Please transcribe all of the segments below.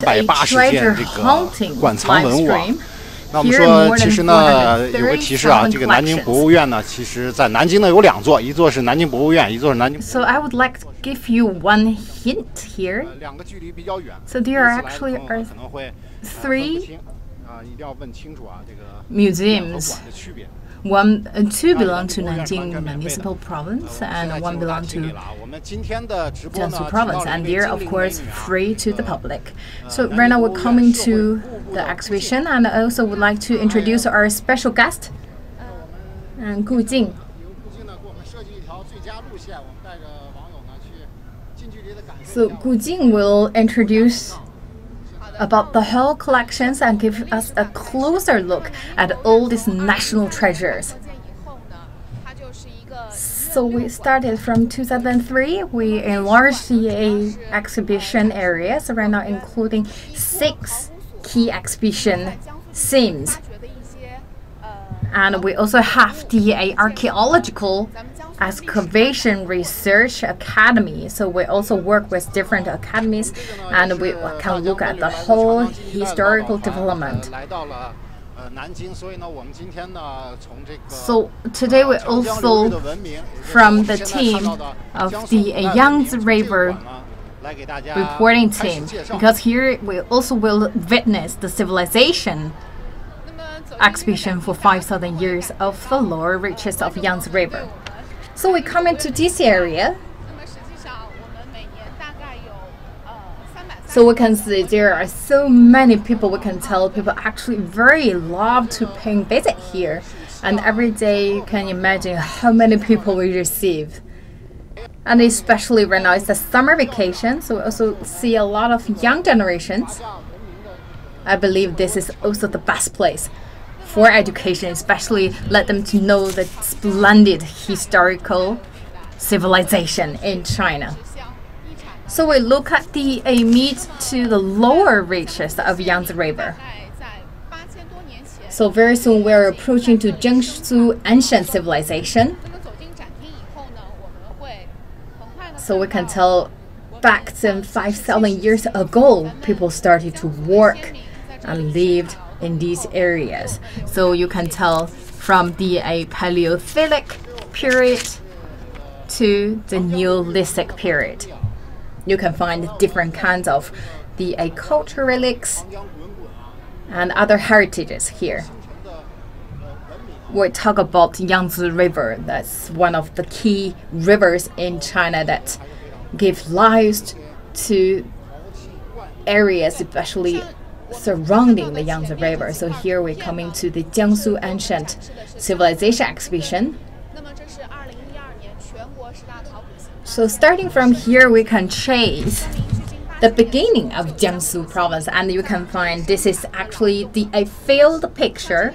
a treasure hunting live stream. 那我们说，其实呢，有个提示啊，这个南京博物院呢，其实在南京呢有2座，一座是南京博物院，一座是南京。So I would like to give you one hint here. 2个距离比较远。So there are actually 3 museums. Two belong to Nanjing Municipal Province, and one belong to Jiangsu Province, and they're of course free to the public. So right now we're coming to the exhibition, and I also would like to introduce our special guest, Gu Jing. So Gu Jing will introduce about the whole collections and give us a closer look at all these national treasures. So we started from 2003. We enlarged the exhibition areas right now, including 6 key exhibition themes. And we also have the archaeological excavation research academy. So we also work with different academies, and we can look at the whole historical development. So today we also from the team of the Yangtze River reporting team, because here we also will witness the civilization exhibition for 5,000 years of the lower reaches of Yangtze River. So we come into this area. So we can see there are so many people. We can tell people actually very love to pay visit here, and every day you can imagine how many people we receive. And especially right now it's the summer vacation, so we also see a lot of young generations. I believe this is also the best place for education, especially let them to know the splendid historical civilization in China. So we look at the mid to the lower reaches of Yangtze River. So very soon we're approaching to Jiangsu ancient civilization. So we can tell back then 5,000 years ago, people started to work and lived in these areas. So you can tell from the Paleolithic period to the Neolithic period. You can find different kinds of the cultural relics and other heritages here. We talk about Yangtze River. That's one of the key rivers in China that give lives to areas, especially surrounding the Yangtze River. So here we're coming to the Jiangsu Ancient Civilization exhibition. So starting from here, we can trace the beginning of Jiangsu province, and you can find this is actually a field picture.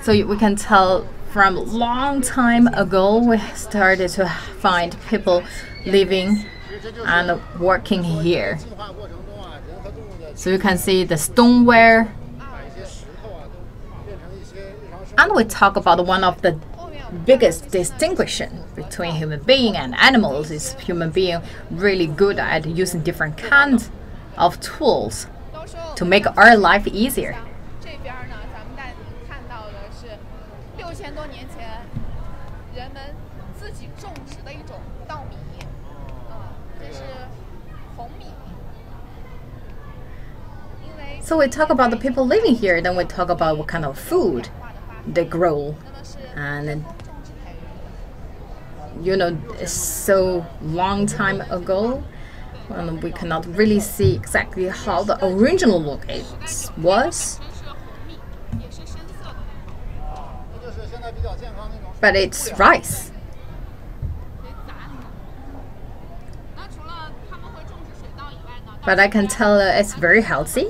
So we can tell from long time ago we started to find people living and working here. So you can see the stoneware. And we talk about one of the biggest distinction between human being and animals is human being really good at using different kinds of tools to make our life easier. So we talk about the people living here, then we talk about what kind of food they grow. And you know, it's so long time ago, and we cannot really see exactly how the original look was. But it's rice. But I can tell it's very healthy.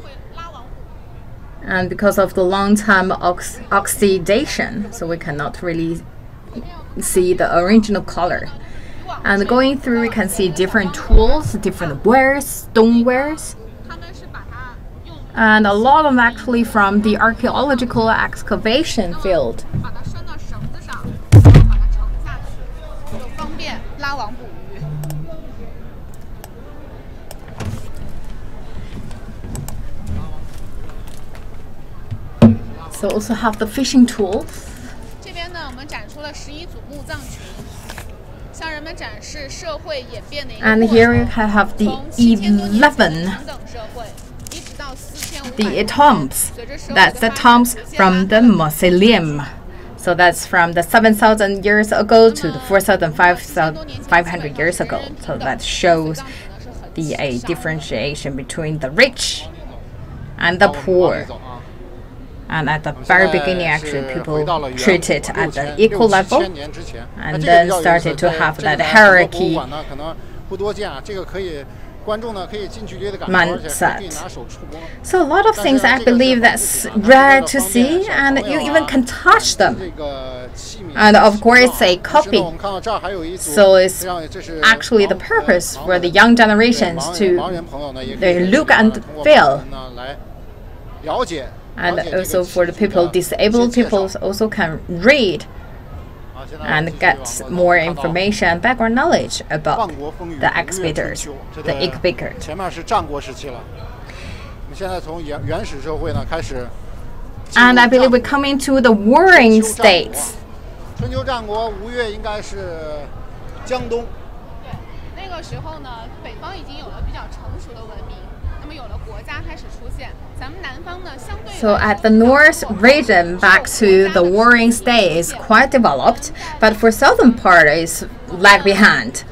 And because of the long time oxidation, so we cannot really see the original color. And going through, we can see different tools, different wares, stonewares, and a lot of them actually from the archaeological excavation field. So also have the fishing tools. 这边呢，我们展出了11组墓葬群，向人们展示社会演变的一个过程。 And here we have the 11 the tombs. That's the tombs from the Museum. So that's from the 7,000 years ago to the 4,500 years ago. So that shows the differentiation between the rich and the poor. And at the very beginning, actually, people treated at the equal level, and then started to have that hierarchy mindset. So a lot of things I believe that's rare to see, and you even can touch them. And of course, it's a copy. So it's actually the purpose for the young generations to look and feel. And also for the people, disabled people also can read and get more information and background knowledge about the exhibitors, the exhibitor. And I believe we're coming to the warring states. So at the north region, back to the warring state is quite developed, but for southern part is lag behind.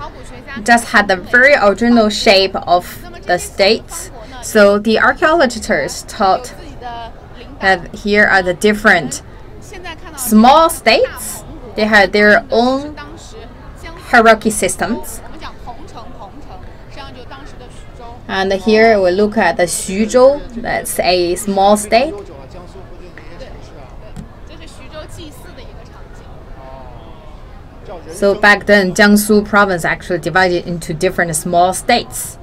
Just had the very original shape of the states. So the archaeologists thought that here are the different small states. They had their own hierarchy systems. And here we look at the Xuzhou, that's a small state. So back then, Jiangsu province actually divided into different small states.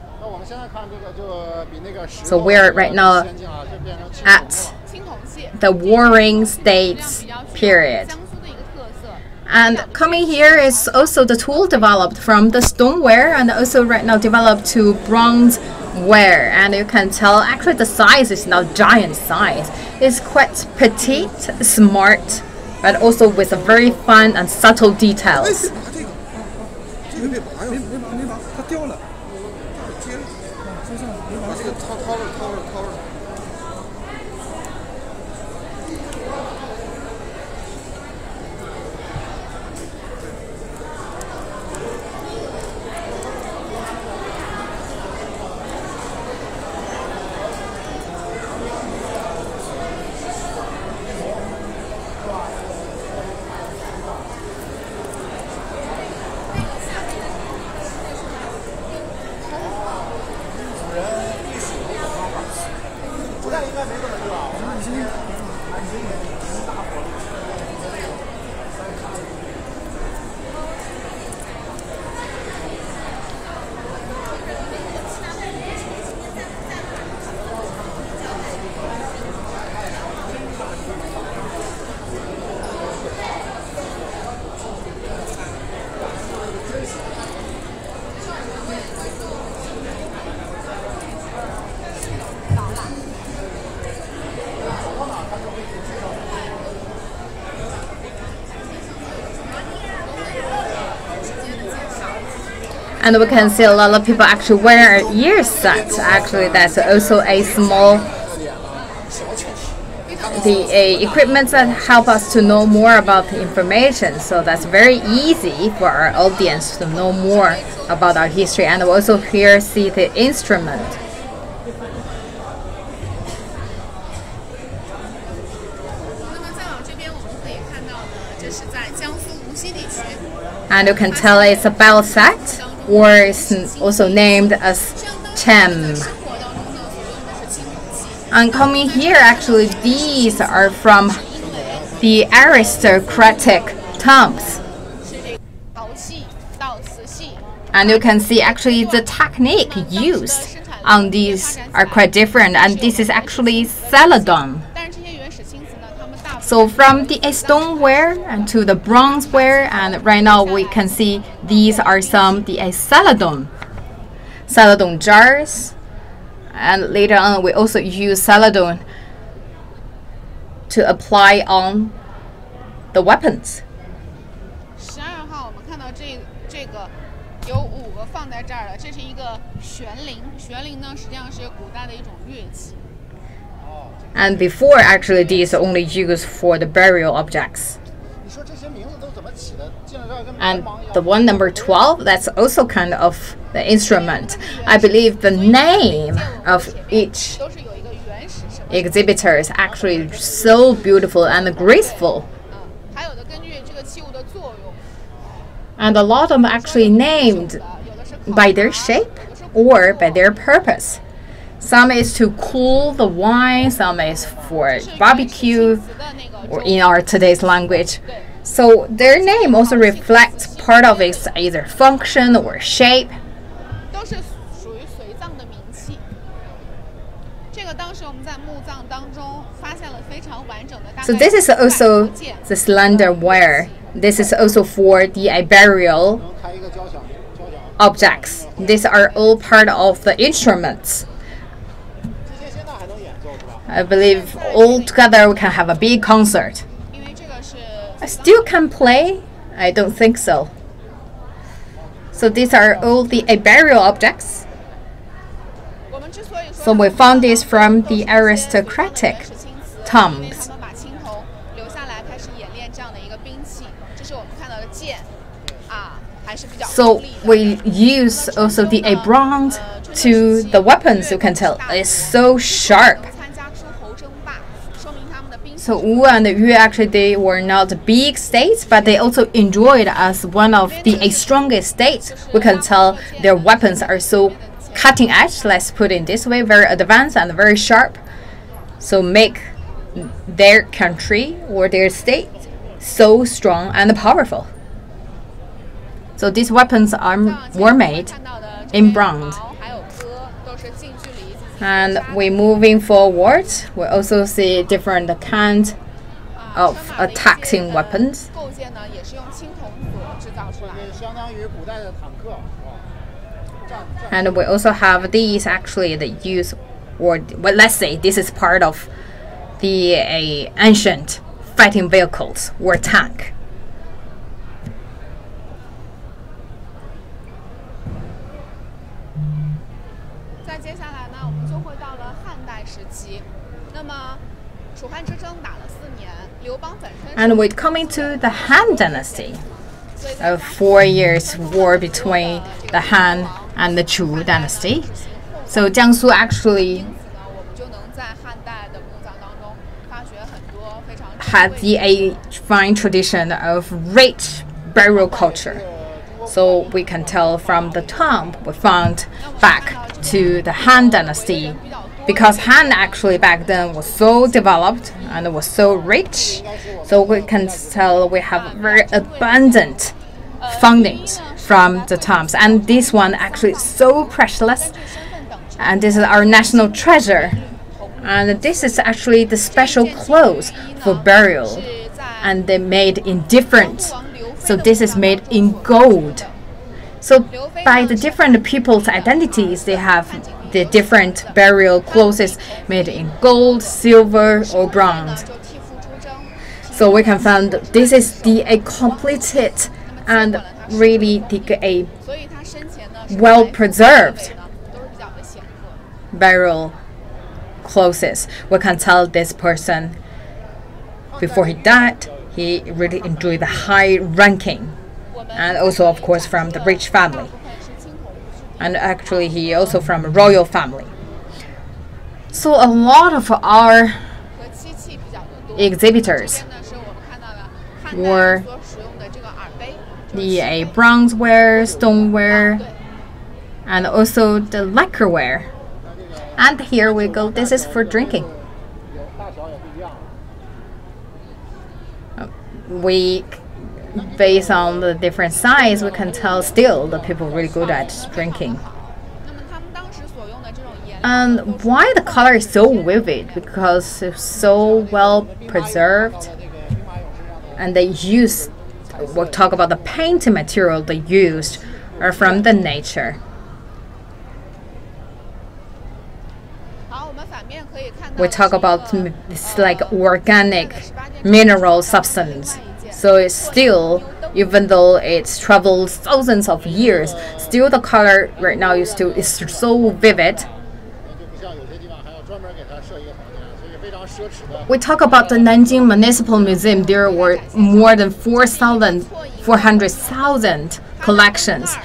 So we're right now at the warring states period. And coming here is also the tool developed from the stoneware and also right now developed to bronzeware. And you can tell actually the size is not giant size. It's quite petite, smart, but also with a very fine and subtle details. And we can see a lot of people actually wear ear sets. Actually, that's also a small equipment that help us to know more about the information. So that's very easy for our audience to know more about our history. And we also here see the instrument. And you can tell it's a bell set, or it's also named as Chem. And coming here, actually, these are from the aristocratic tombs. And you can see actually the technique used on these are quite different, and this is actually celadon. So from the stoneware and to the bronzeware, and right now we can see these are some the celadon jars, and later on we also use celadon to apply on the weapons. 12号我们看到这个有5个放在这儿了，这是一个悬铃。悬铃呢，实际上是古代的一种乐器。And before, actually, these are only used for the burial objects. And the one number 12, that's also kind of the instrument. I believe the name of each exhibitor is actually so beautiful and graceful. And a lot of them actually named by their shape or by their purpose. Some is to cool the wine, some is for barbecue, or in our today's language. So their name also reflects part of its either function or shape. So this is also the slender ware. This is also for the burial objects. These are all part of the instruments. I believe all together we can have a big concert. I still can play? I don't think so. So these are all the burial objects. So we found this from the aristocratic tombs. So we use also the bronze to the weapons. You can tell it's so sharp. So Wu and Yue actually, they were not big states, but they also enjoyed as one of the strongest states. We can tell their weapons are so cutting edge, let's put it this way, very advanced and very sharp. So make their country or their state so strong and powerful. So these weapons were made in bronze. And we're moving forward. We also see different kinds of attacking weapons. And we also have these actually that use, or well, let's say this is part of the ancient fighting vehicles or tank. And we're coming to the Han Dynasty. 4 years war between the Han and the Chu Dynasty. So Jiangsu actually had the fine tradition of rich burial culture. So we can tell from the tomb we found back to the Han Dynasty, because Han actually back then was so developed and was so rich. So we can tell we have very abundant findings from the tombs, and this one actually is so precious, and this is our national treasure. And this is actually the special clothes for burial, and they made in different. So this is made in gold. So by the different people's identities, they have the different burial clothes made in gold, silver, or bronze. So we can find this is the completed and really the well preserved burial clothes. We can tell this person before he died, he really enjoyed the high ranking, and also of course from the rich family, and actually he also from a royal family. So a lot of our exhibitors were the bronzeware, stoneware, and also the lacquerware. And here we go, this is for drinking. Based on the different size, we can tell still the people really good at drinking. And why the color is so vivid? Because it's so well preserved, and they use, we'll talk about the painting material they used are from the nature. We talk about it's like organic mineral substance. So it's still, even though it's traveled thousands of years, still the color right now is so vivid. We talk about the Nanjing Municipal Museum. There were more than 400,000 collections.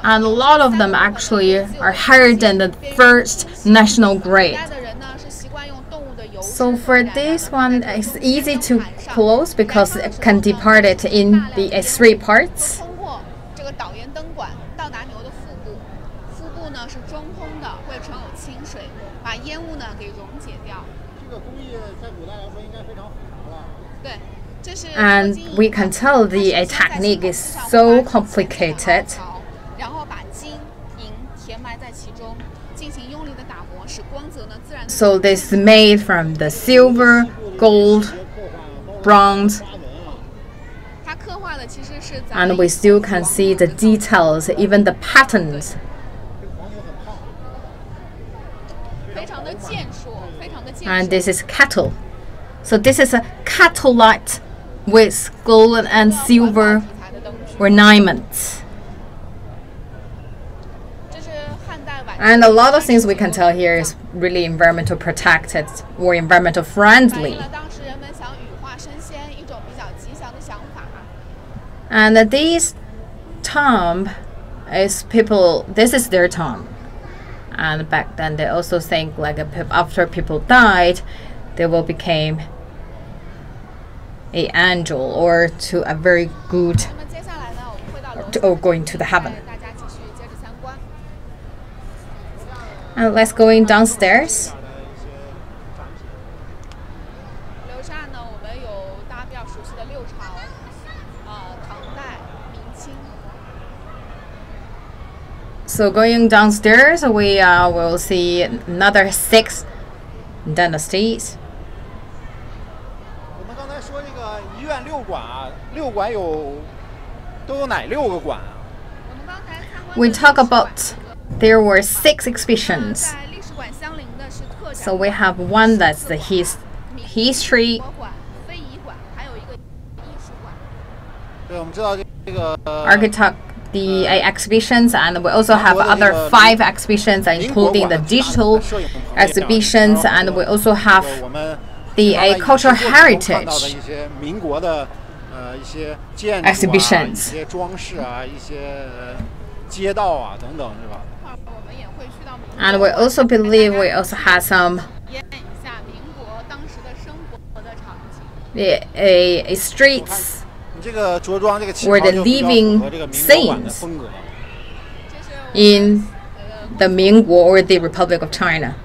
And a lot of them actually are higher than the first national grade. So for this one, it's easy to close because it can depart it in the 3 parts. And we can tell the technique is so complicated. So this is made from the silver, gold, bronze, and we still can see the details, even the patterns. And this is cattle. So this is a cattle light with gold and silver ornaments. And a lot of things we can tell here is really environmental protected or environmental friendly. And this tomb is people, this is their tomb. And back then they also think like after people died, they will become an angel or to a very good or going to the heaven. And let's go in downstairs. So going downstairs, we will see another 6 dynasties. We talk about there were 6 exhibitions. So we have one that's the history, architect, the exhibitions, and we also have other 5 exhibitions, including the digital exhibitions, and we also have the cultural heritage exhibitions. And we also believe we also have some streets where the living scenes in the Mingguo or the Republic of China.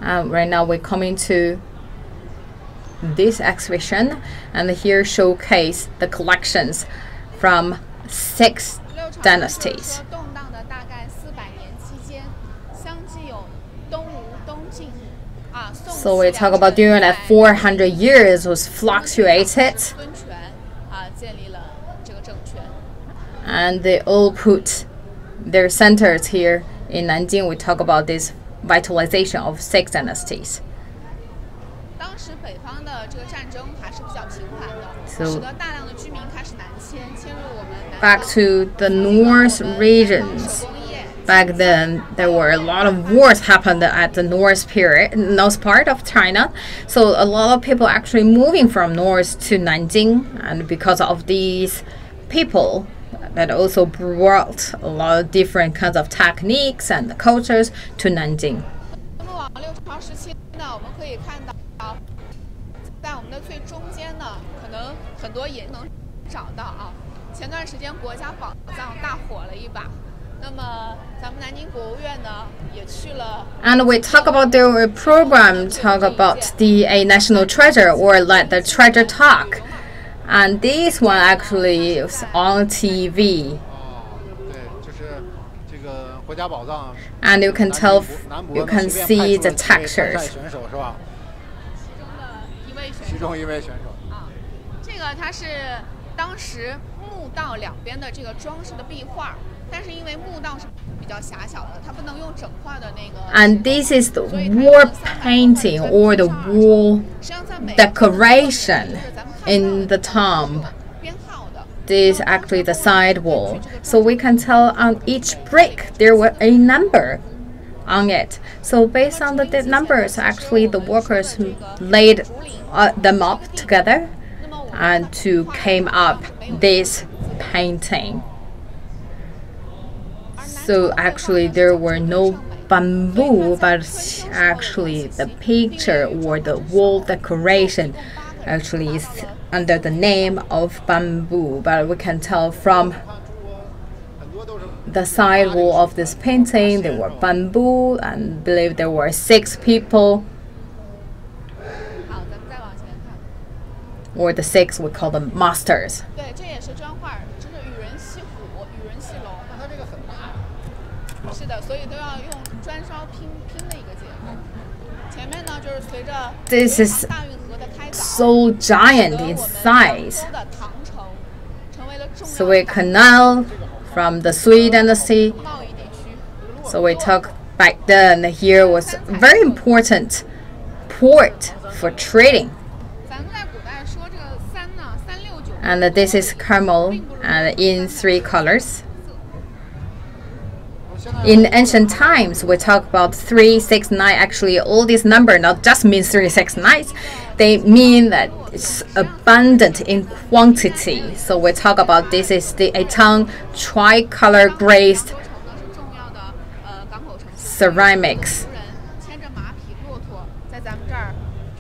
Right now we're coming to this exhibition, and here showcase the collections from 6 dynasties. So we talk about during that 400 years was fluctuated, and they all put their centers here in Nanjing. We talk about this vitalization of 6 dynasties. So back to the north regions. Back then, there were a lot of wars happened at the north part of China. So a lot of people actually moving from north to Nanjing, and because of these people, that also brought a lot of different kinds of techniques and cultures to Nanjing. And we talk about their program, talk about the national treasure, or like the treasure talk. And this one actually is on TV. And you can tell, you can see the textures. 它是当时墓道两边的这个装饰的壁画，但是因为墓道是比较狭小的，它不能用整块的那个。And this is the wall painting or the wall decoration in the tomb. This is actually the side wall. So we can tell on each brick there was a number on it. So based on the numbers, actually the workers laid them up together and to came up this painting. So actually there were no bamboo, but actually the picture or the wall decoration actually is under the name of bamboo, but we can tell from the side wall of this painting there were bamboo, and I believe there were 6 people, or the 6 we call them masters. This is so giant in size. So a canal from the Sui Dynasty. So we talk back then here was a very important port for trading. And this is camel and in 3 colors. In ancient times, we talk about 3, 6, 9. Actually, all these numbers not just mean 3, 6, 9. They mean that it's abundant in quantity. So we talk about this is a tongue tricolor glazed ceramics.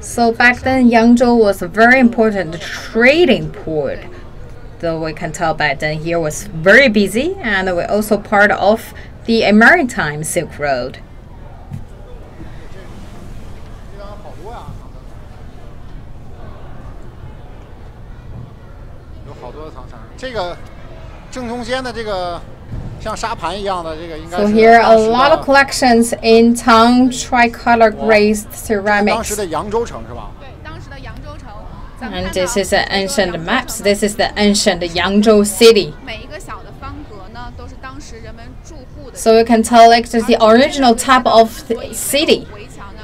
So back then, Yangzhou was a very important trading port. So we can tell back then here was very busy, and we're also part of the maritime Silk Road. So here are a lot of collections in tongue tricolor glazed ceramics. And this is the ancient maps. This is the ancient Yangzhou city. So you can tell like the original type of the city.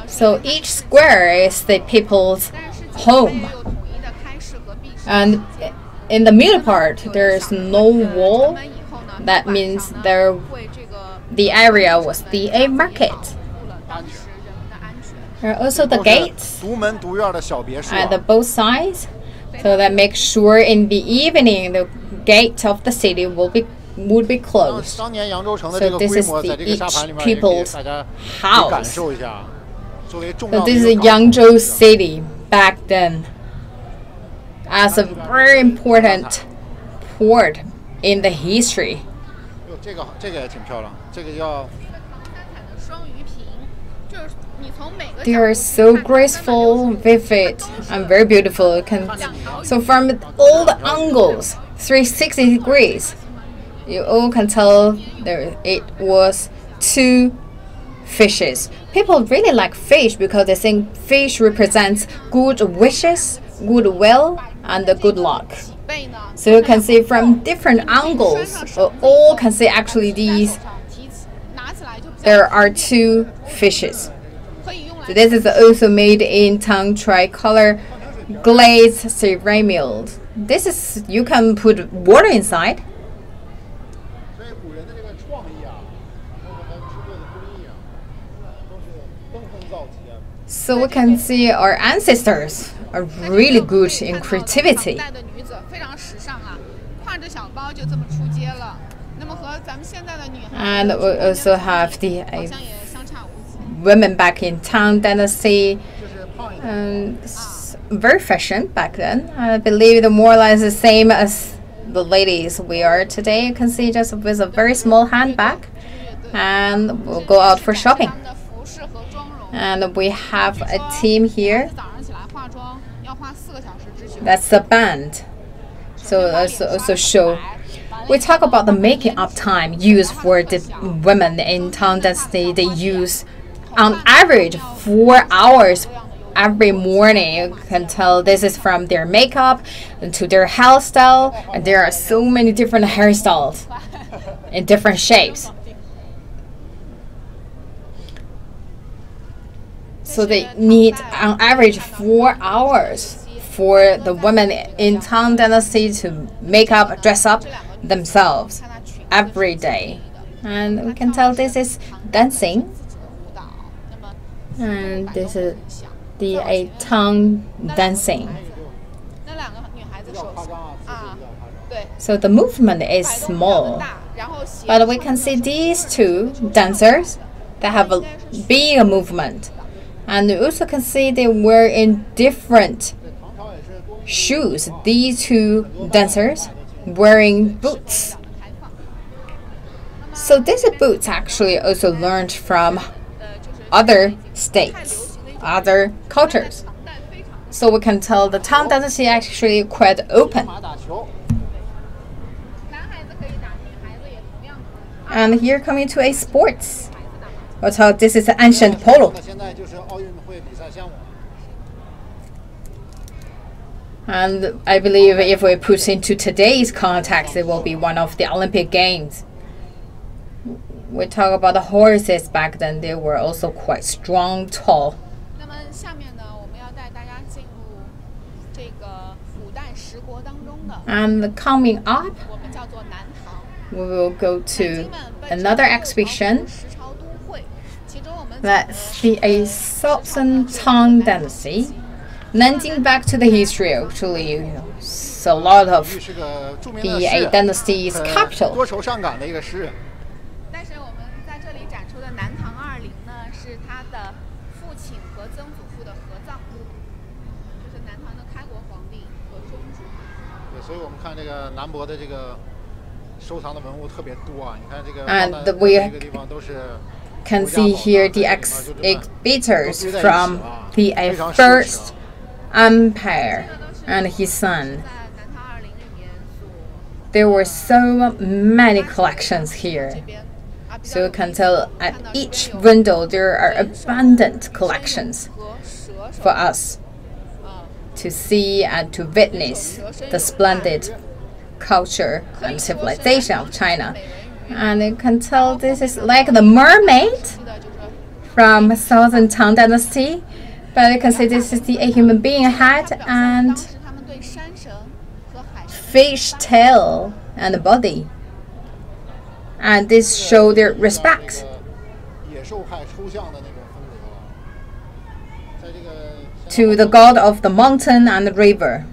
So each square is the people's home. And in the middle part, there is no wall. That means the area was the market. There are also the gates at both sides, so that makes sure in the evening the gate of the city would be closed. So this is each people's house. So this is Yangzhou city back then, as a very important port in the history. They are so graceful, vivid, and very beautiful. So from all the angles, 360 degrees, you all can tell it was 2 fishes. People really like fish because they think fish represents good wishes, goodwill, and good luck. So you can see from different angles, all can see actually there are 2 fishes. So this is also made in tongue tricolor glazed ceramic. This is, you can put water inside. So we can see our ancestors are really good in creativity. And we also have the women back in Tang Dynasty, very fashion back then. I believe the more or less the same as the ladies we are today. You can see just with a very small handbag, and we'll go out for shopping. And we have a team here. That's the band. So also show. We talk about the making up time used for the women in Tang Dynasty. They use on average 4 hours every morning. You can tell this is from their makeup to their hairstyle, and there are so many different hairstyles in different shapes. So they need on average 4 hours for the women in Tang Dynasty to make up, dress up themselves every day. And we can tell this is dancing. And this is the Tang dancing. So the movement is small. But we can see these two dancers that have a big movement. And you also can see they were in different shoes. These two dancers wearing boots. So these boots actually also learned from other states, other cultures. So we can tell the Tang Dynasty actually quite open. And here coming to a sports. We'll tell this is ancient polo. And I believe if we put into today's context, it will be one of the Olympic Games. We talk about the horses back then, they were also quite strong, tall. And coming up, we will go to another exhibition. Let's see a Southern Tang Dynasty. Nanjing, back to the history, actually, it's a lot of the dynasty's capital. And we can see here the exhibitors from the first empire and his son. There were so many collections here. So you can tell at each window there are abundant collections for us to see and to witness the splendid culture and civilization of China. And you can tell this is like the mermaid from Southern Tang Dynasty. But you can see this is the human being head and fish tail and body. And this show their respect to the god of the mountain and the river.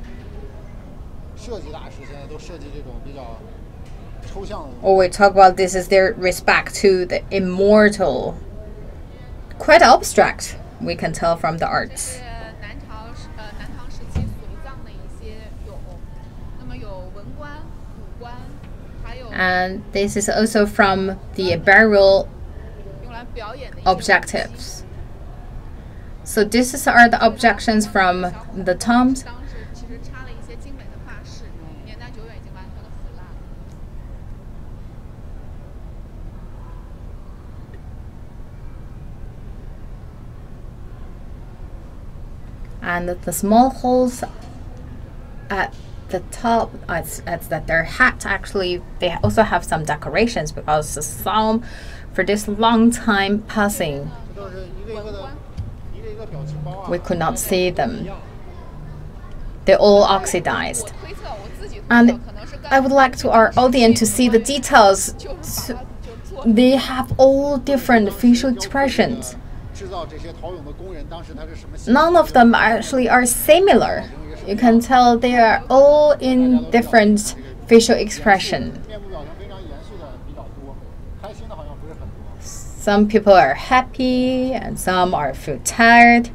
Or we talk about this is their respect to the immortal. Quite abstract, we can tell from the arts. And this is also from the burial objectives. So these are the objections from the tombs. And the small holes at the top, it's that their hat actually, they also have some decorations because the some for this long time passing, we could not see them. They're all oxidized. And I would like to our audience to see the details. They have all different facial expressions. None of them actually are similar. You can tell they are all in different facial expression. Some people are happy and some are feel tired.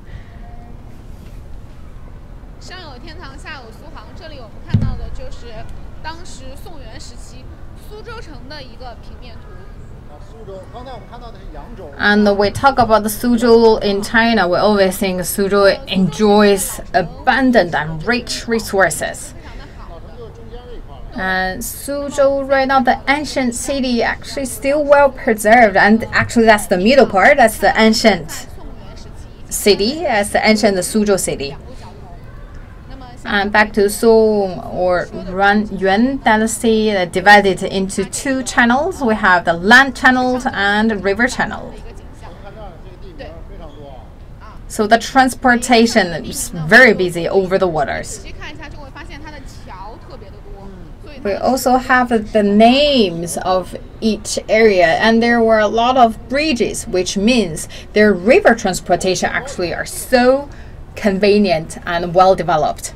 And we talk about the Suzhou in China, we always think Suzhou enjoys abundant and rich resources. And Suzhou right now, the ancient city, actually still well preserved, and actually that's the middle part, that's the ancient city as the ancient Suzhou city. And back to Song or Yuan Dynasty, divided into two channels. We have the land channel and river channel. So the transportation is very busy over the waters. We also have the names of each area, and there were a lot of bridges, which means their river transportation actually are so convenient and well developed.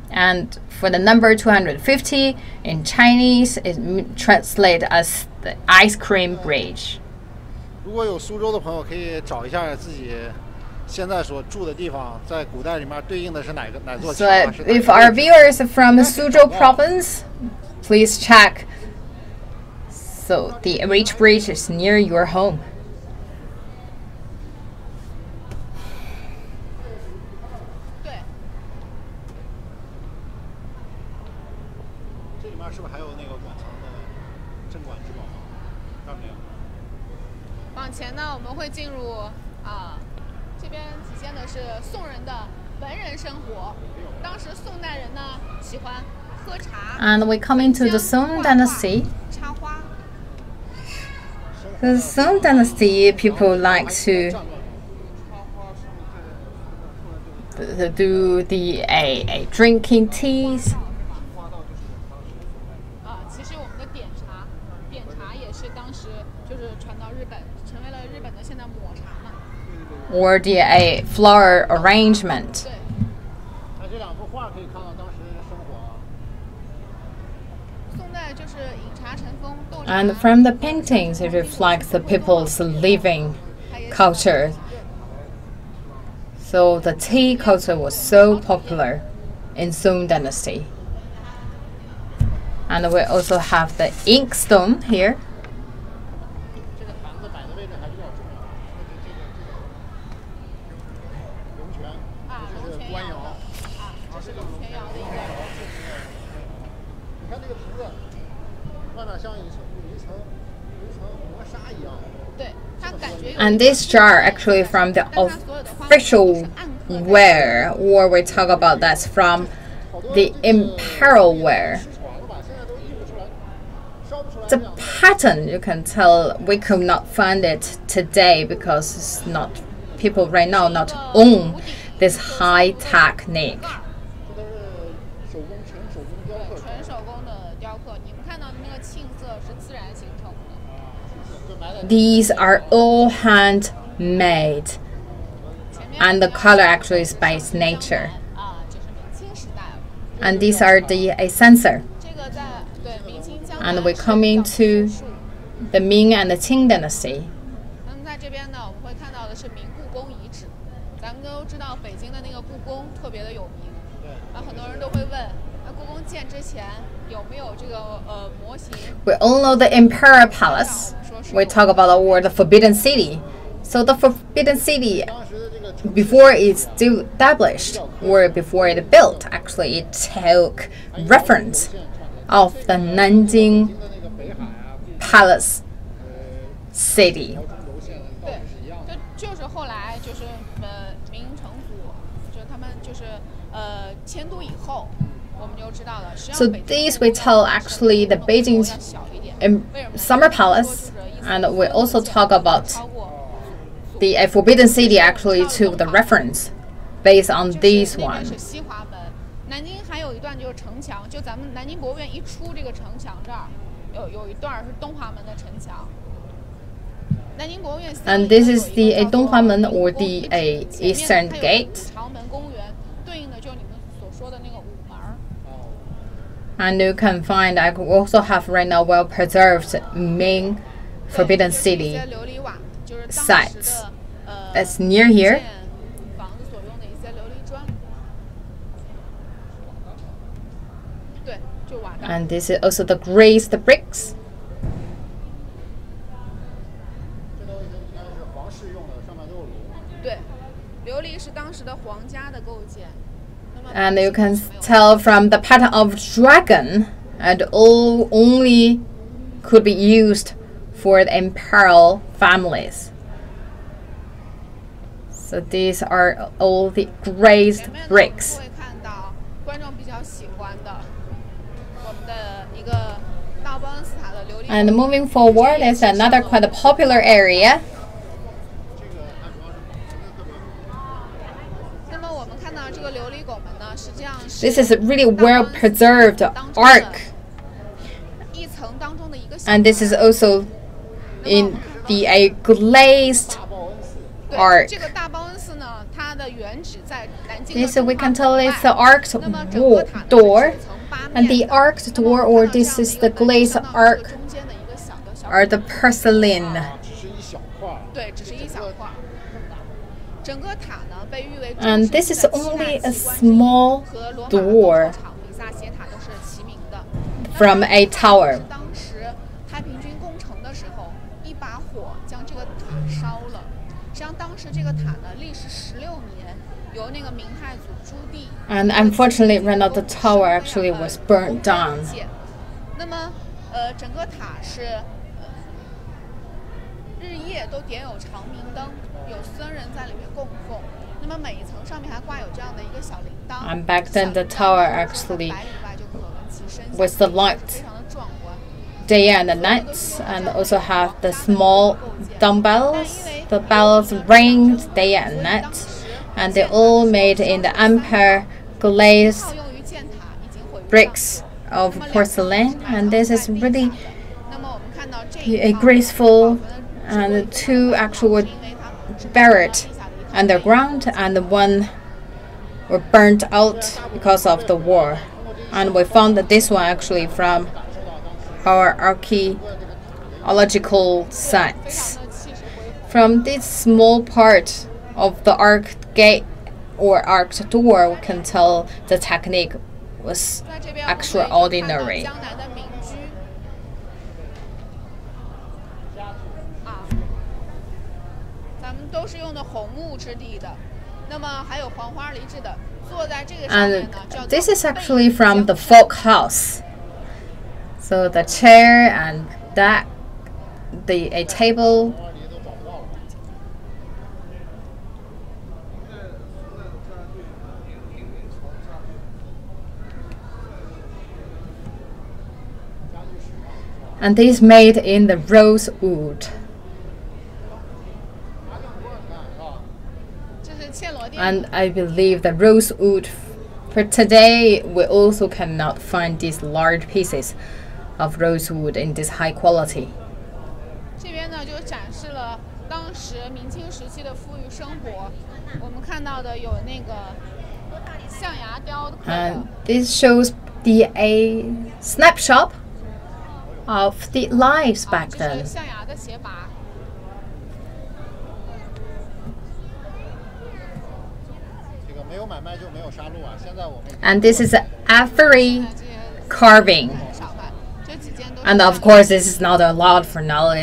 And for the number 250 in Chinese, it translates as the ice cream bridge. 如果有苏州的朋友，可以找一下自己现在所住的地方，在古代里面对应的是哪座桥？ So if our viewers are from Suzhou province, please check. So the which bridge is near your home. 对。这里面是不是还有那个馆藏的镇馆之宝？这儿没有。往前呢，我们会进入这边体现的是宋人的文人生活。当时宋代人呢喜欢喝茶。And we come into the Song Dynasty. 插花。The Song Dynasty people like to do the drinking teas. 其实我们的点茶也是当时就是传到日本，成为了日本的现在抹茶嘛。Or the flower arrangement. 对。那这两幅画可以看到当时的生活。宋代就是饮茶成风，斗茶。And from the paintings, it reflects the people's living culture. So the tea culture was so popular in Song Dynasty. And we also have the inkstone here. 这个坛子摆的位置还比较重要。龙泉，这是官窑。这是龙泉窑的一个。你看这个瓶子，外面像一层磨砂一样。对，它感觉。And this jar actually from the official ware, or we talk about that's from the imperial ware. The pattern, you can tell we could not find it today because it's not people right now not own this high technique. These are all handmade, and the color actually is by its nature. And these are the censer. And we come into the Ming and the Qing dynasty. 那么在这边呢，我们会看到的是明故宫遗址。咱们都知道北京的那个故宫特别的有名，很多人都会问，那故宫建之前有没有这个模型 We all know the Imperial Palace. We talk about the word the Forbidden City. So the Forbidden City, before it's established or before it built, actually it took reference of the Nanjing Palace City. 对，就是后来就是明成祖，就是他们就是迁都以后，我们就知道了。 So these we tell actually the Beijing's Summer Palace, and we also talk about the Forbidden City actually took the reference based on this one. 南京还有一段就是城墙，就咱们南京博物院一出这个城墙这儿，有一段是东华门的城墙。南京博物院 And this is the Donghua-men or the Eastern Gate. 朝门公园对应的就是你们所说的那个午门。And you can find I also have right now well preserved Ming Forbidden City sites. That's near here. And this is also the glazed bricks. 对，琉璃是当时的皇家的构件。那么 And you can tell from the pattern of dragon, and all only could be used for the imperial families. So these are all the glazed bricks. And moving forward is another quite popular area. This is a really well preserved arc. And this is also in a glazed arc. This we can tell it's the arched door. And the arched door, or this is the glazed arc, are the porcelain. And this is only a small door from a tower. And unfortunately, right now the tower actually was burnt down. And back then the tower actually was the light day and night, and also have the small dumbbells. The bells ringed day and night, and they all made in the amber glazed bricks of porcelain. And this is really a graceful, and two actually were buried underground, and one were burnt out because of the war. And we found that this one actually from our archaeological sites. From this small part of the arched gate or arched door, we can tell the technique was extraordinary. And this is actually from the folk house. So the chair and that, a table. And this made in the rosewood. And I believe the rosewood for today, we also cannot find these large pieces of rosewood in this high quality. And this shows a snapshot of the lives back then. And this is ivory carving. And of course, this is not allowed for now.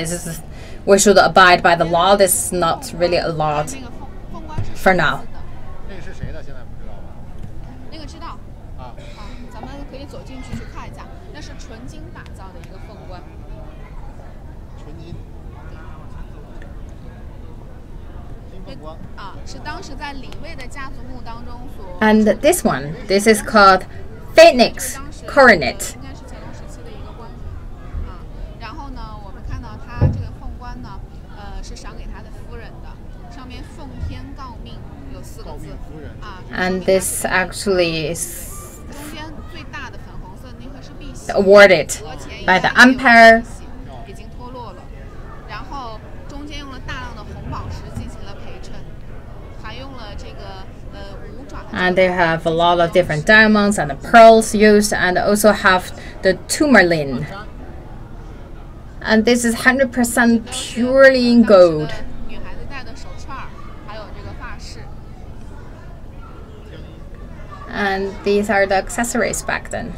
We should abide by the law. This is not really allowed for now. And this is called Phoenix Coronet. And this actually is awarded by the Empire. And they have a lot of different diamonds and pearls used, and also have the tourmaline. And this is 100% purely in gold. And these are the accessories back then.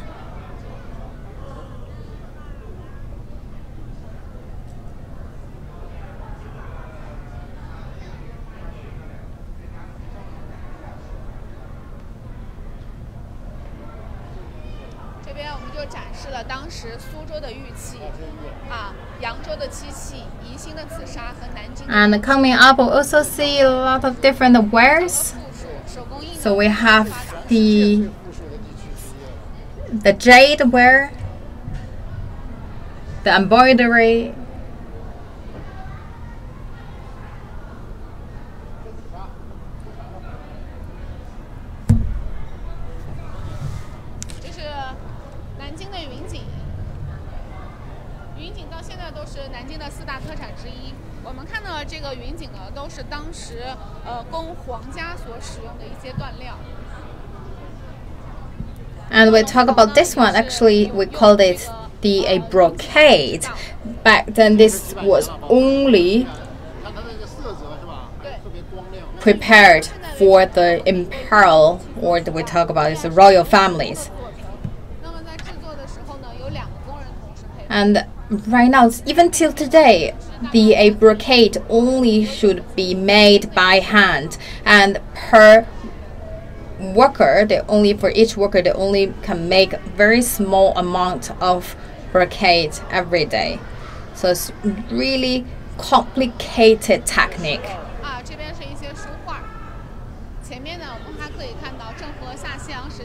就展示了当时苏州的玉器，啊，扬州的漆器，宜兴的紫砂和南京的。And coming up, we'll also see a lot of different wares. So we have the jade ware, the embroidery. And we talk about this one. Actually, we called it a brocade. Back then, this was only prepared for the imperial, or we talk about is the royal families. And right now, even till today, a brocade only should be made by hand, and per worker, for each worker, they only can make a very small amount of brocade every day. So it's really complicated technique.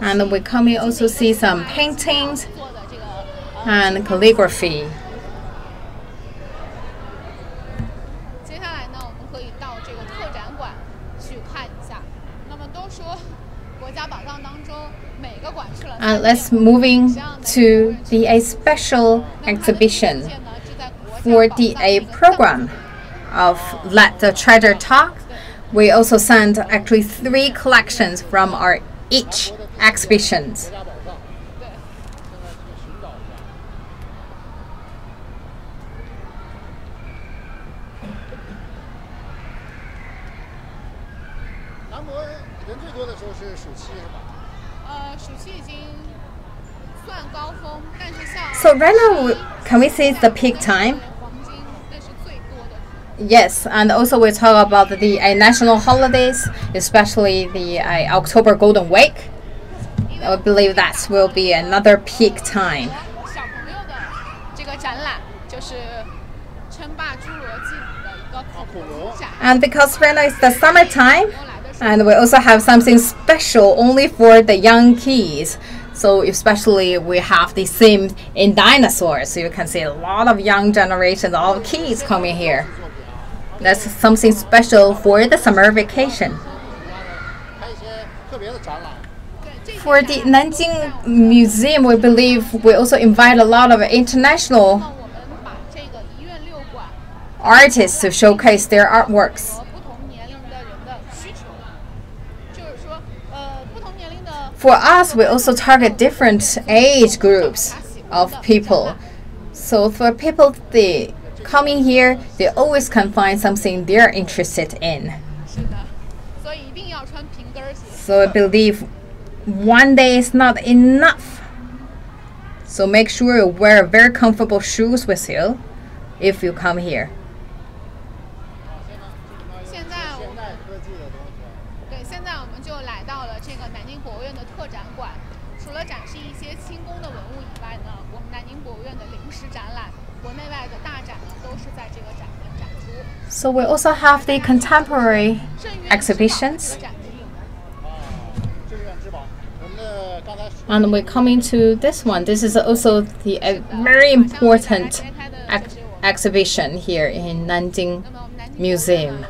And we come here also see some paintings and calligraphy. And let's moving to a special exhibition for a program of Let the Treasure Talk. We also sent actually 3 collections from our each exhibitions. So right now, can we say it's the peak time? Yes, and also we talk about the national holidays, especially the October Golden Week. I believe that will be another peak time. And because right now it's the summertime, and we also have something special only for the young kids. So especially we have the theme in dinosaurs. So you can see a lot of young generations, all kids coming here. That's something special for the summer vacation. For the Nanjing Museum, we believe we also invite a lot of international artists to showcase their artworks. For us, we also target different age groups of people. So for people coming here, they always can find something they're interested in. So I believe one day is not enough. So make sure you wear very comfortable shoes with you if you come here. So we also have the contemporary exhibitions. And we're coming to this one. This is also a very important exhibition here in Nanjing Museum.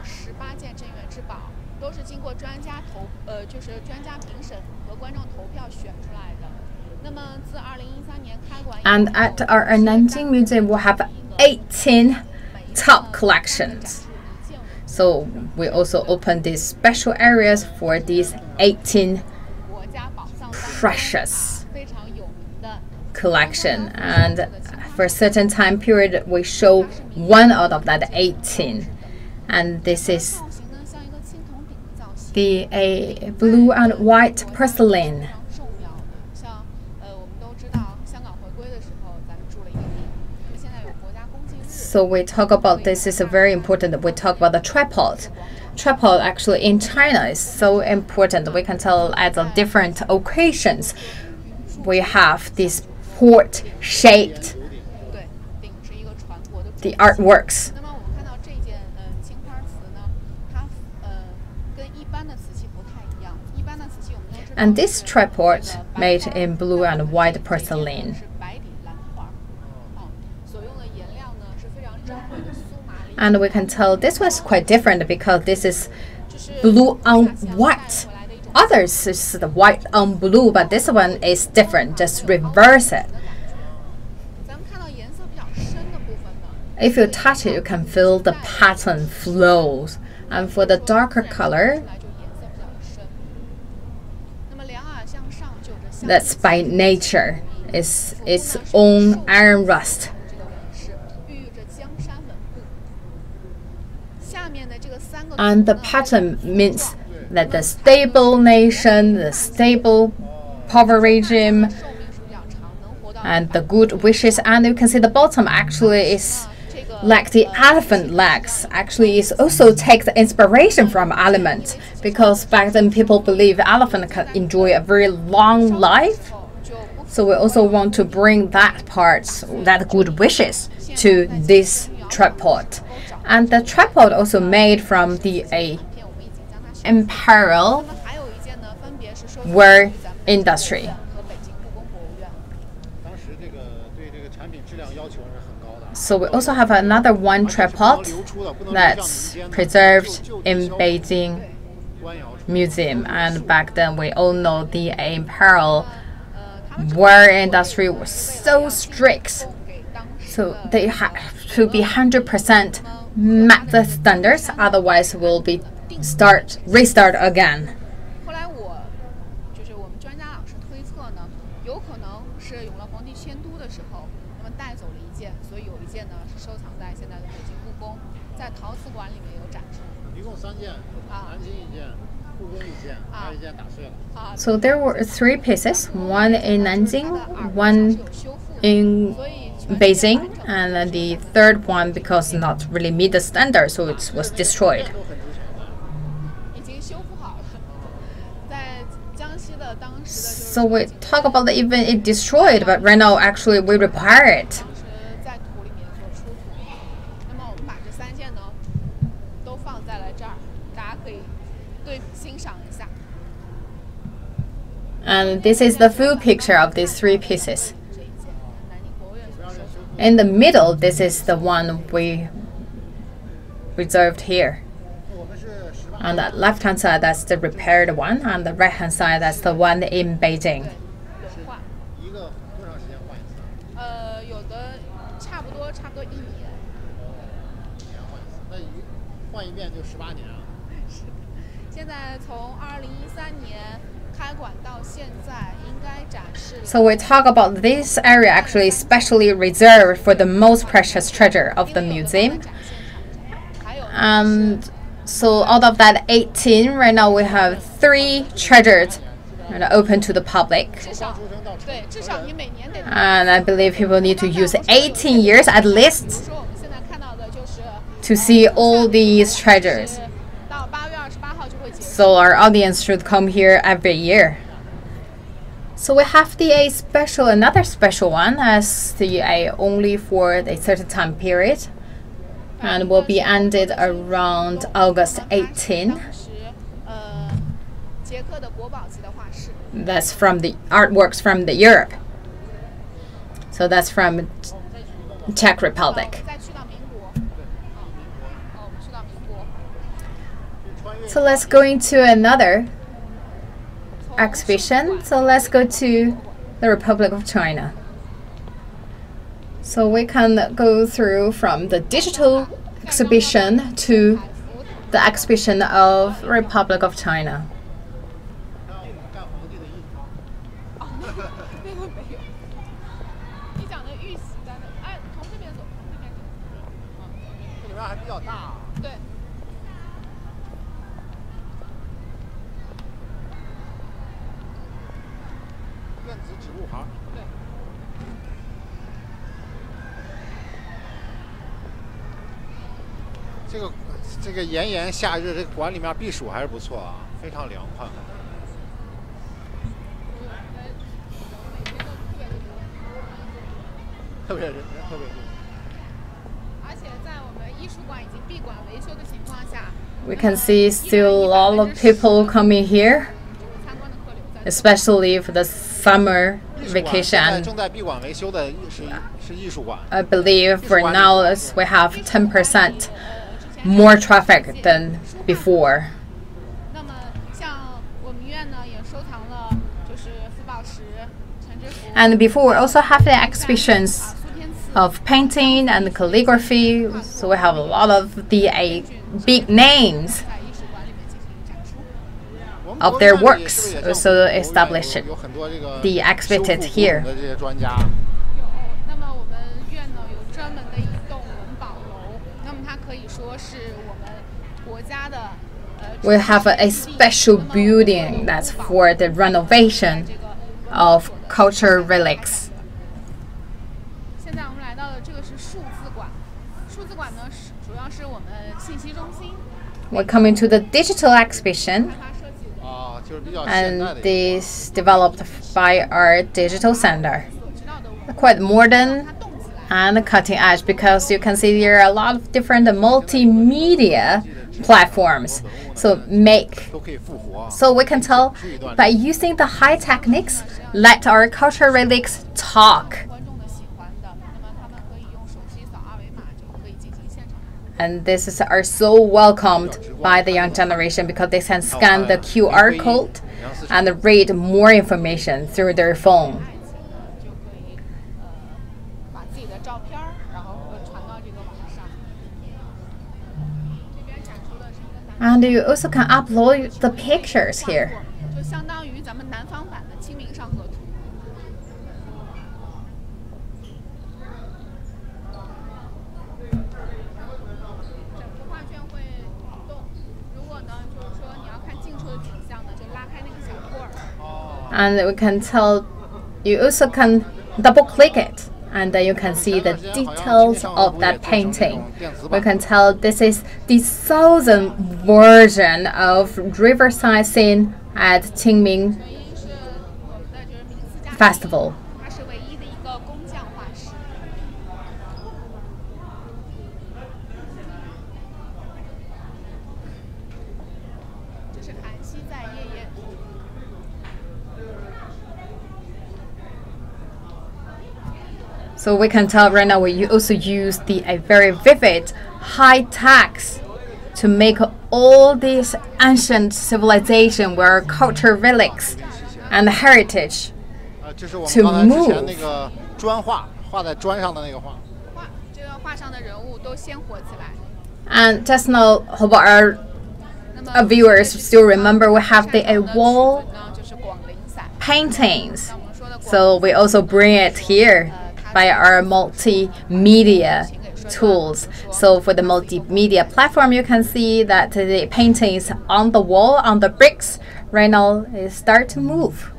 And at our Nanjing Museum, we'll have 18 top collections. So we also open these special areas for these 18 precious collection, and for a certain time period we show one out of that 18, and this is a blue and white porcelain. So we talk about this is a very important. We talk about the tripod. Tripod actually in China is so important. We can tell at the different occasions we have this support shaped the artworks. And this tripod made in blue and white porcelain. And we can tell this was quite different because this is blue on white. Others is the white on blue, but this one is different, just reverse it. If you touch it, you can feel the pattern flows. And for the darker color, that's by nature. It's its own iron rust. And the pattern means that the stable nation, the stable power regime, and the good wishes. And you can see the bottom actually is like the elephant legs. Actually, it also takes inspiration from elephant, because back then people believe elephant can enjoy a very long life. So we also want to bring that part, that good wishes, to this tripod. And the tripod also made from the imperial war industry. So we also have another one tripod that's preserved in Beijing Museum. And back then we all know the imperial war industry was so strict. So they have to be 100% met the standards, otherwise we'll be restart again. So there were 3 pieces, one in Nanjing, one in Beijing, and then the third one because not really meet the standard, so it was destroyed. So we talk about even it destroyed, but right now actually we repair it. And this is the full picture of these 3 pieces. In the middle, this is the one we reserved here. On the left-hand side, that's the repaired one. On the right-hand side, that's the one in Beijing. So we talk about this area actually specially reserved for the most precious treasure of the museum. And so out of that 18, right now we have 3 treasures open to the public. And I believe people need to use 18 years at least to see all these treasures. So our audience should come here every year. So we have the another special one as the only for a certain time period, and will be ended around August 18. That's from the artworks from the Europe. So that's from Czech Republic. So let's go into another exhibition. So let's go to the Republic of China. So we can go through from the digital exhibition to the exhibition of Republic of China.这个炎炎夏日，这个馆里面避暑还是不错啊，非常凉快。特别人特别多。而且在我们艺术馆已经闭馆维修的情况下 we can see still a lot of people coming here, especially for the summer vacation. 正在闭馆维修的是艺术馆。I believe for now we have 10% more traffic than before. 那么像我们院呢也收藏了就是福宝石、陈之福。And before we also have the exhibitions of painting and calligraphy, so we have a lot of the big names of their works also established, the exhibited here. 那么我们院呢有专门的一栋文保楼，那么它可以说是我们国家的。We have a special building that's for the renovation of cultural relics. 现在我们来到的这个是数字馆，数字馆呢主要是我们信息中心。We're coming to the digital exhibition, and this developed by our digital center. Quite modern and cutting edge because you can see there are a lot of different multimedia platforms. So we can tell by using the high techniques, let our cultural relics talk. And this are so welcomed by the young generation because they can scan the QR code and read more information through their phone. And you also can upload the pictures here. And we can tell, you also can double click it, and then you can see the details of that painting. We can tell this is the southern version of riverside scene at Qingming Festival. So we can tell right now we also use a very vivid high text to make all these ancient civilization where culture relics and heritage to move. And just now, hope our viewers still remember we have the wall paintings. So we also bring it here by our multimedia tools. So for the multimedia platform, you can see that the paintings on the wall, on the bricks, right now is start to move.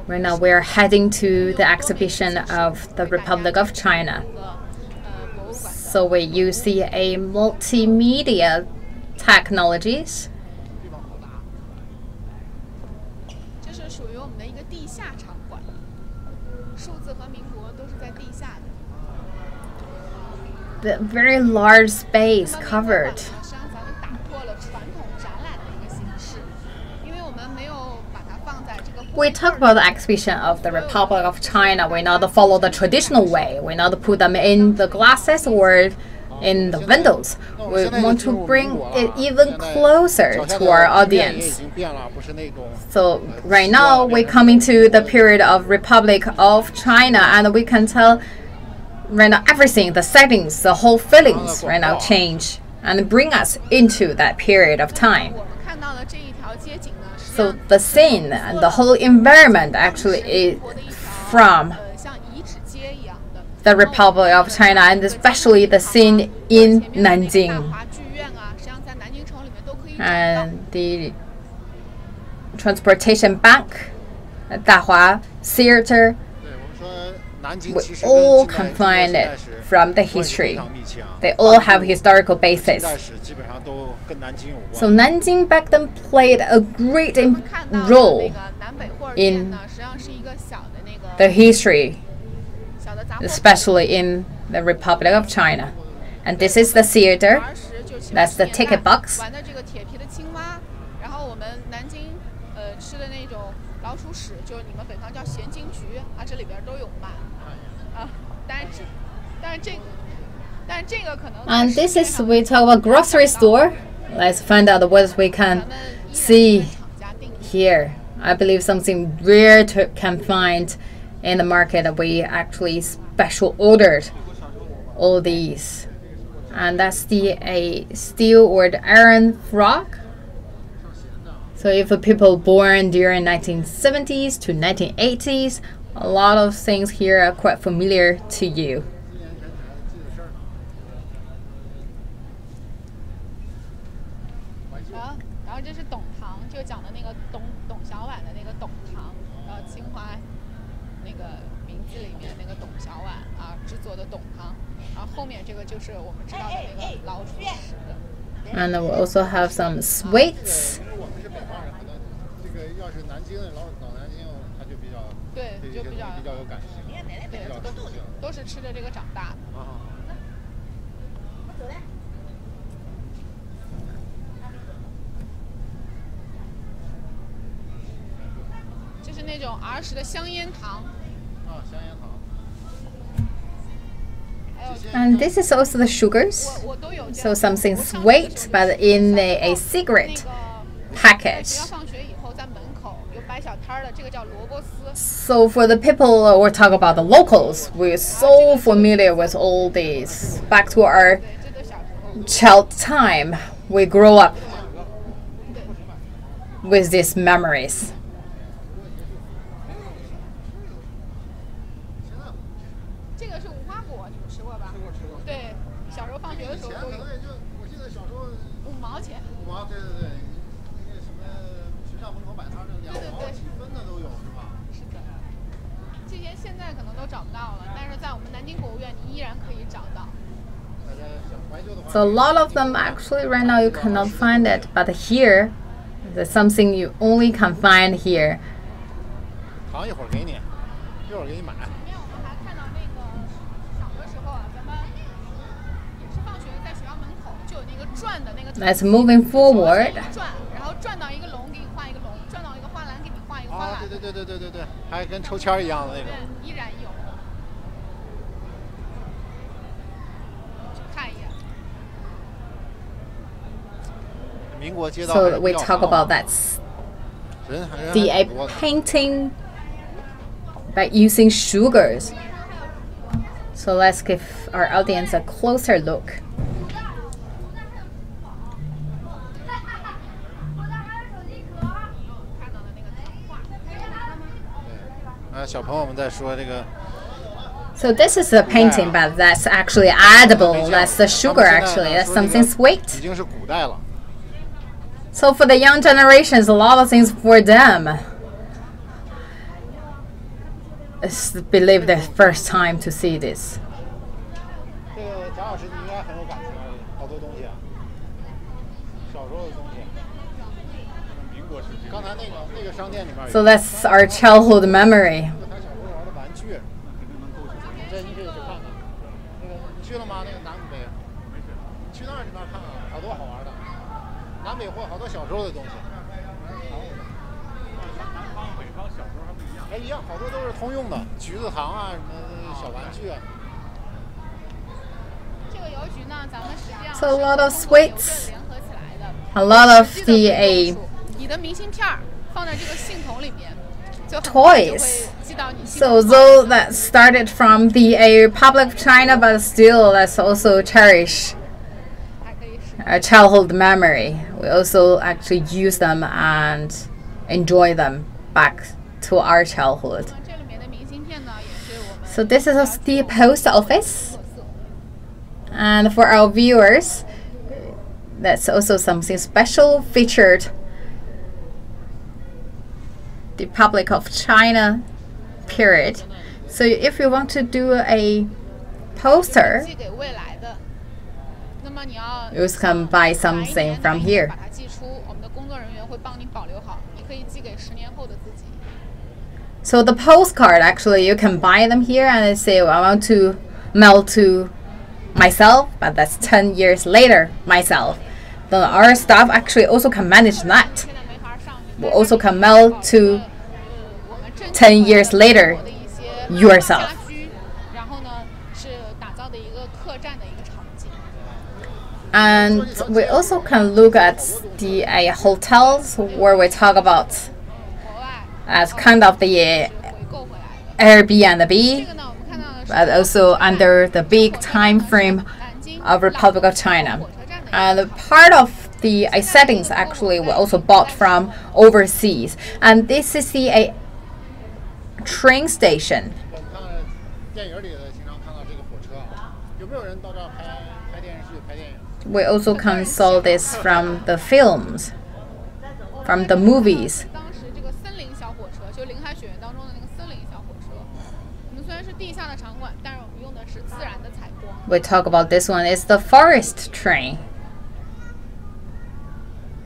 Right now we are heading to the exhibition of the Republic of China. So you see a multimedia technologies. The very large space covered. We talk about the exhibition of the Republic of China. We not follow the traditional way. We not put them in the glasses or in the windows. We want to bring it even closer to our audience. So right now we come into the period of Republic of China, and we can tell right now everything, the settings, the whole feelings right now change and bring us into that period of time. So the scene and the whole environment actually is from the Republic of China, and especially the scene in Nanjing. And the transportation bank, Dahua Theater, we all can find it from the history. They all have historical basis. So Nanjing back then played a great role in the history, especially in the Republic of China. And this is the theater. That's the ticket box. And this is, we talk about grocery store. Let's find out what we can see here. I believe something rare can find in the market that we actually special ordered all these. And that's a steel or the iron frog. So if people born during 1970s to 1980s, a lot of things here are quite familiar to you. And we also have some sweets. And this is also the sugars. So something sweet, but in a cigarette package. So for the people, we're talking about the locals, we're so familiar with all these. Back to our child time, we grow up with these memories. So a lot of them actually right now you cannot find it, but here there's something you only can find here. Let's moving forward. So we talk about that. The painting by using sugars. So let's give our audience a closer look. So this is a painting, but that's actually edible. That's the sugar actually. That's something sweet. So for the young generations, a lot of things for them. It's believe the first time to see this. So that's our childhood memory. So a lot of sweets, a lot of the toys. So though that started from the Republic of China, but still that's also cherish a childhood memory. We also actually use them and enjoy them back to our childhood. So this is the post office, and for our viewers, that's also something special featured the Republic of China period. So if you want to do a poster, you can buy something from here. So the postcard, actually, you can buy them here and say, well, I want to mail to myself, but that's 10 years later, myself. Then our staff actually also can manage that. We also can mail to 10 years later, yourself. And we also can look at the hotels where we talk about as kind of the Airbnb, but also under the big time frame of Republic of China. And part of the settings actually were also bought from overseas. And this is the train station. We also can saw this from the films, from the movies. We talk about this one. It's the forest train.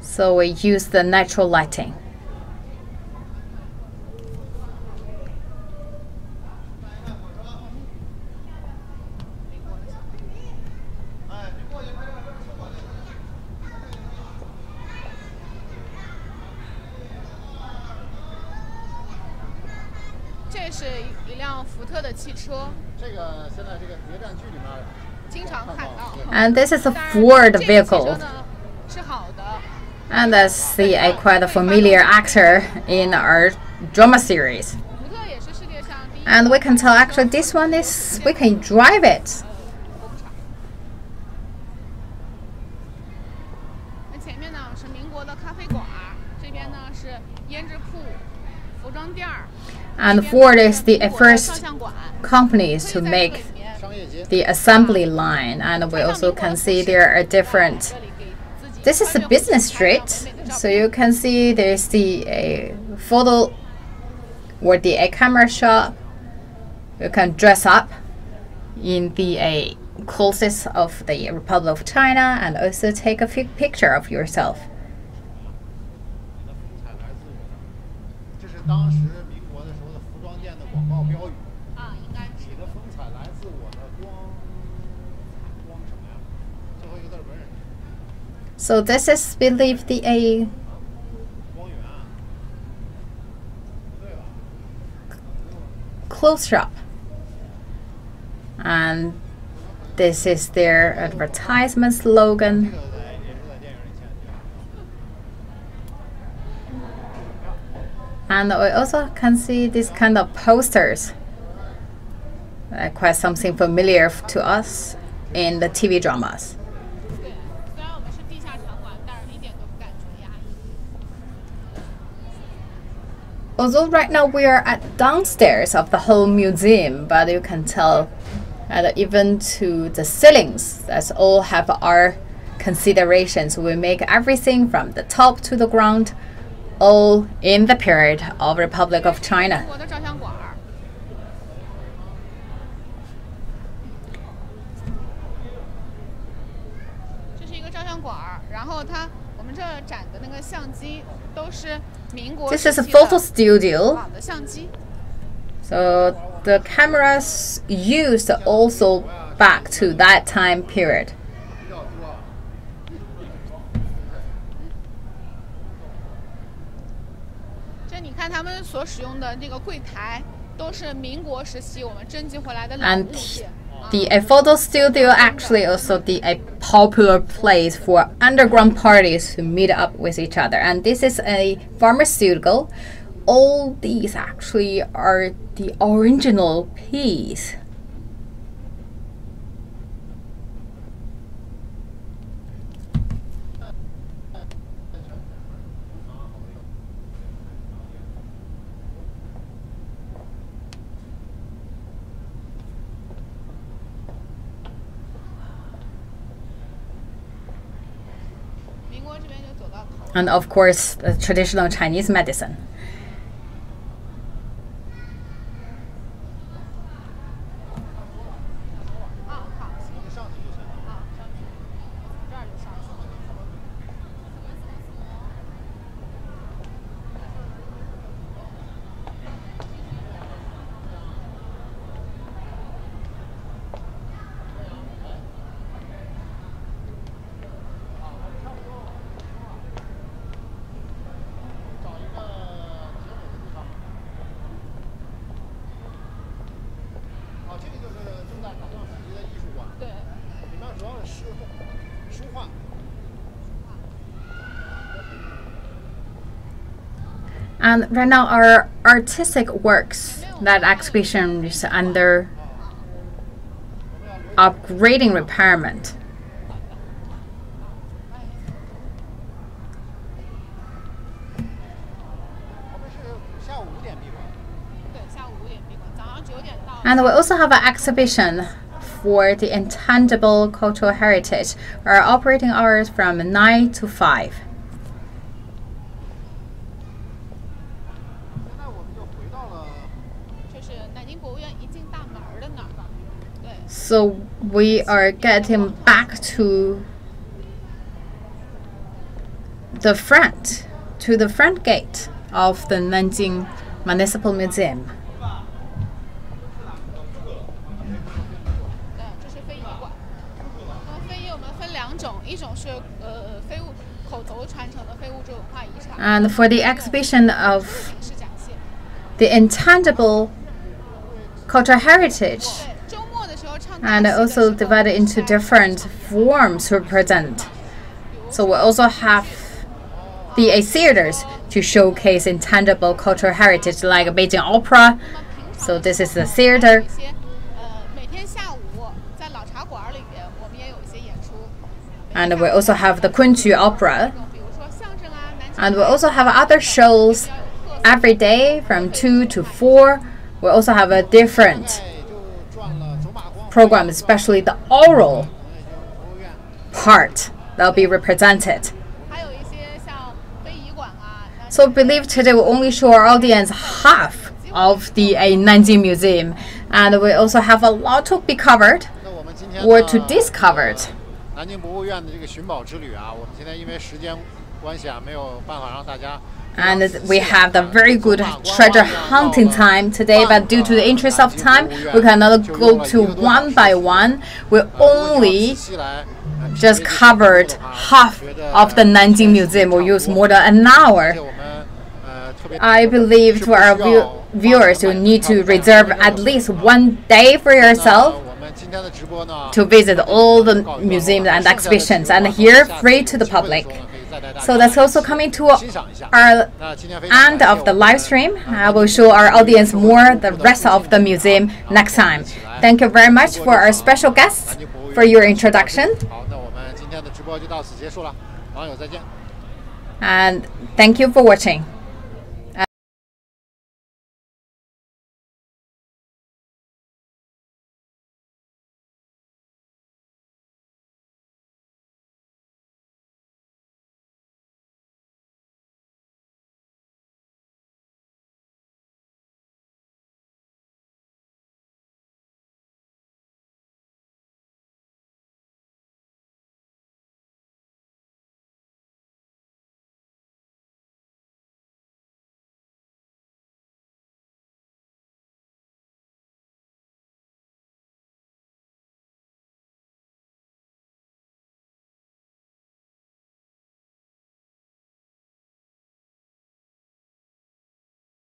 So we use the natural lighting. And this is a Ford vehicle. And that's quite a familiar actor in our drama series. And we can tell actually this one is, we can drive it. And Ford is the first company to make the assembly line. And we also can see there are different. This is a business street, so you can see there's the photo or the camera shop. You can dress up in the clothes of the Republic of China and also take a picture of yourself. So this is believed the clothes shop, and this is their advertisement slogan. And we also can see these kind of posters, quite something familiar to us in the TV dramas. Although right now we are at downstairs of the whole museum, but you can tell that even to the ceilings, that's all have our considerations. We make everything from the top to the ground, all in the period of Republic of China. This is a photo studio. So the cameras used also back to that time period. And the photo studio actually also a popular place for underground parties to meet up with each other. And this is a pharmaceutical. All these actually are the original piece. And of course, the traditional Chinese medicine. 对。 And right now, our artistic works, that exhibition is under upgrading repairment. And we also have an exhibition for the intangible cultural heritage. Our operating hours from 9 to 5. So we are getting back to the front gate of the Nanjing Municipal Museum. And for the exhibition of the intangible cultural heritage, and also divided into different forms to represent. So we also have the theaters to showcase intangible cultural heritage, like Beijing Opera. So this is the theater. And we also have the Kunqu Opera. And we also have other shows every day from 2 to 4. We also have a different program, especially the oral part that will be represented. So I believe today we'll only show our audience half of the Nanjing Museum, and we also have a lot to be covered or to discover. And we have the very good treasure hunting time today, but due to the interest of time, we cannot go to one by one. We only just covered half of the Nanjing Museum. We'll use more than an hour. I believe to our viewers, you need to reserve at least one day for yourself to visit all the museums and exhibitions, and here free to the public. So that's also coming to our end of the live stream. I will show our audience more the rest of the museum next time. Thank you very much for our special guests for your introduction. And thank you for watching.